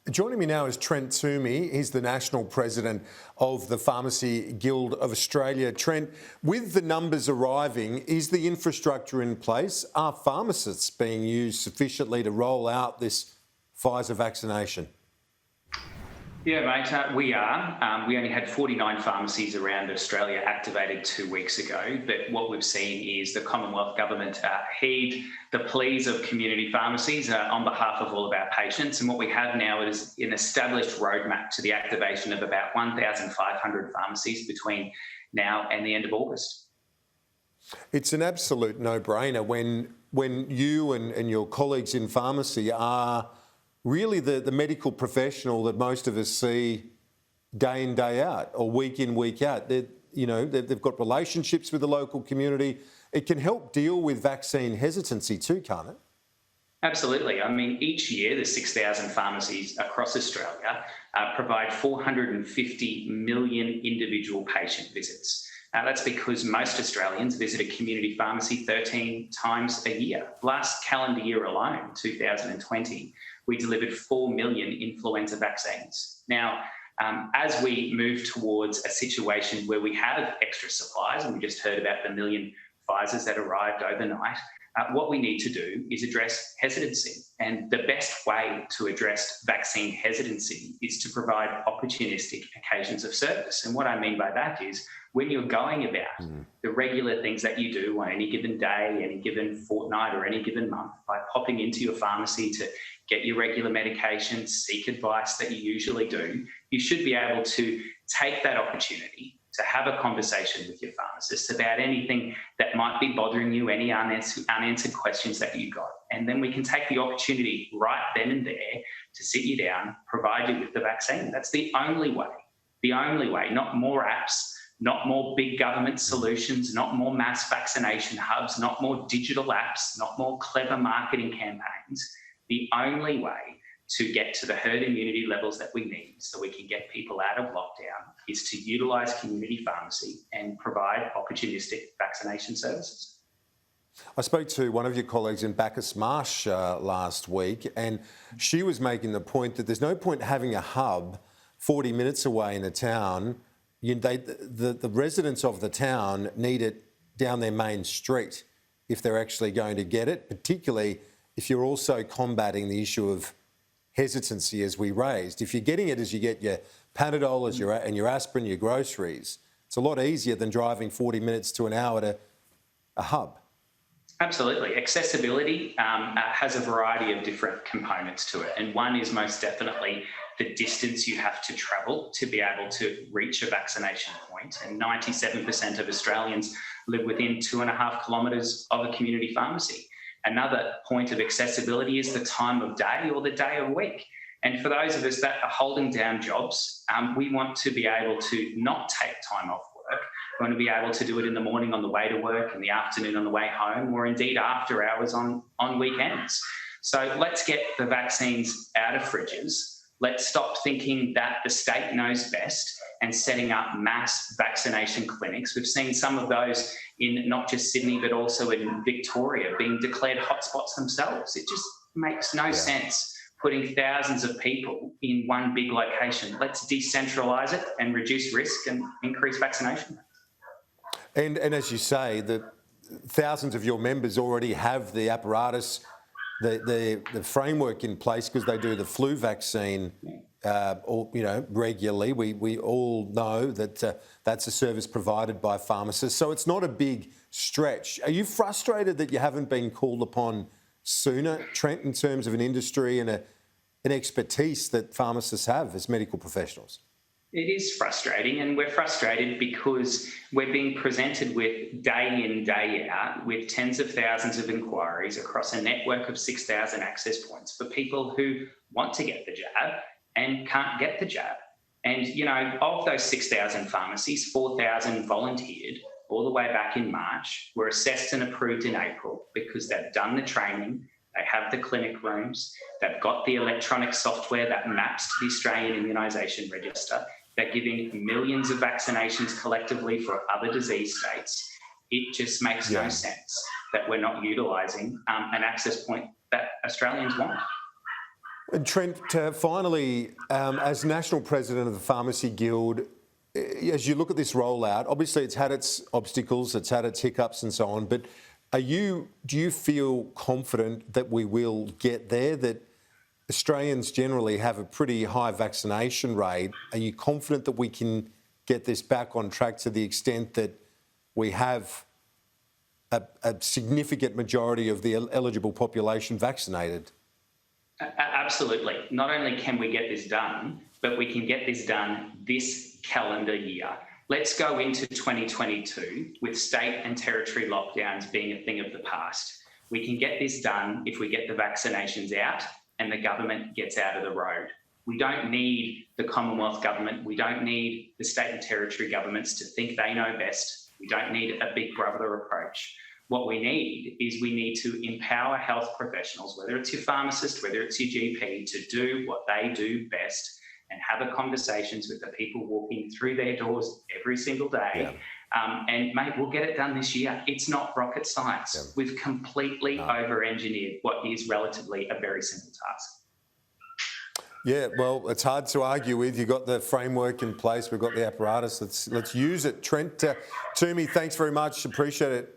Joining me now is Trent Twomey. He's the National President of the Pharmacy Guild of Australia. Trent, with the numbers arriving, is the infrastructure in place? Are pharmacists being used sufficiently to roll out this Pfizer vaccination? Yeah, mate, we are. We only had 49 pharmacies around Australia activated 2 weeks ago, but what we've seen is the Commonwealth Government heed the pleas of community pharmacies on behalf of all of our patients, and what we have now is an established roadmap to the activation of about 1,500 pharmacies between now and the end of August. It's an absolute no-brainer when you and your colleagues in pharmacy are really the medical professional that most of us see day in, day out, or week in, week out. They've got relationships with the local community. It can help deal with vaccine hesitancy too, can't it? Absolutely. I mean, each year, the 6,000 pharmacies across Australia provide 450 million individual patient visits. That's because most Australians visit a community pharmacy 13 times a year. Last calendar year alone, 2020, we delivered 4 million influenza vaccines. Now, as we move towards a situation where we have extra supplies, and we just heard about the million Pfizers that arrived overnight, what we need to do is address hesitancy. And the best way to address vaccine hesitancy is to provide opportunistic occasions of service. And what I mean by that is when you're going about the regular things that you do on any given day, any given fortnight, or any given month, by popping into your pharmacy to get your regular medication, seek advice that you usually do, you should be able to take that opportunity to have a conversation with your pharmacist about anything that might be bothering you, any unanswered questions that you got. And then we can take the opportunity right then and there to sit you down, provide you with the vaccine. That's the only way, not more apps, not more big government solutions, not more mass vaccination hubs, not more digital apps, not more clever marketing campaigns. The only way to get to the herd immunity levels that we need so we can get people out of lockdown is to utilise community pharmacy and provide opportunistic vaccination services. I spoke to one of your colleagues in Bacchus Marsh last week, and she was making the point that there's no point having a hub 40 minutes away in a town. The residents of the town need it down their main street if they're actually going to get it, particularly if you're also combating the issue of hesitancy as we raised. If you're getting it as you get your Panadol and your aspirin, your groceries, it's a lot easier than driving 40 minutes to an hour to a hub. Absolutely. Accessibility has a variety of different components to it. And one is most definitely the distance you have to travel to be able to reach a vaccination point. And 97% of Australians live within 2.5 kilometres of a community pharmacy. Another point of accessibility is the time of day or the day of week. And for those of us that are holding down jobs, we want to be able to not take time off work. We want to be able to do it in the morning on the way to work, in the afternoon on the way home, or indeed after hours on weekends. So let's get the vaccines out of fridges. Let's stop thinking that the state knows best and setting up mass vaccination clinics. We've seen some of those in not just Sydney, but also in Victoria being declared hotspots themselves. It just makes no sense putting thousands of people in one big location. Let's decentralise it and reduce risk and increase vaccination. And as you say, the thousands of your members already have the apparatus, the framework in place because they do the flu vaccine regularly. We all know that that's a service provided by pharmacists. So it's not a big stretch. Are you frustrated that you haven't been called upon sooner, Trent, in terms of an industry and an expertise that pharmacists have as medical professionals? It is frustrating, and we're frustrated because we're being presented with day in, day out with tens of thousands of inquiries across a network of 6,000 access points for people who want to get the jab and can't get the jab. And, of those 6,000 pharmacies, 4,000 volunteered all the way back in March, were assessed and approved in April because they've done the training, they have the clinic rooms, they've got the electronic software that maps to the Australian Immunisation Register, they're giving millions of vaccinations collectively for other disease states. It just makes no sense that we're not utilising an access point that Australians want. And Trent, finally, as National President of the Pharmacy Guild, as you look at this rollout, obviously it's had its obstacles, it's had its hiccups and so on, but do you feel confident that we will get there, that Australians generally have a pretty high vaccination rate? Are you confident that we can get this back on track to the extent that we have a significant majority of the eligible population vaccinated? Absolutely. Not only can we get this done, but we can get this done this calendar year. Let's go into 2022 with state and territory lockdowns being a thing of the past. We can get this done if we get the vaccinations out and the government gets out of the road. We don't need the Commonwealth government. We don't need the state and territory governments to think they know best. We don't need a big brother approach. What we need is we need to empower health professionals, whether it's your pharmacist, whether it's your GP, to do what they do best and have the conversations with the people walking through their doors every single day. Yeah. And mate, we'll get it done this year. It's not rocket science. Yeah. We've completely over-engineered what is relatively a very simple task. Yeah, well, it's hard to argue with. You've got the framework in place. We've got the apparatus. Let's use it. Trent, Twomey, thanks very much. Appreciate it.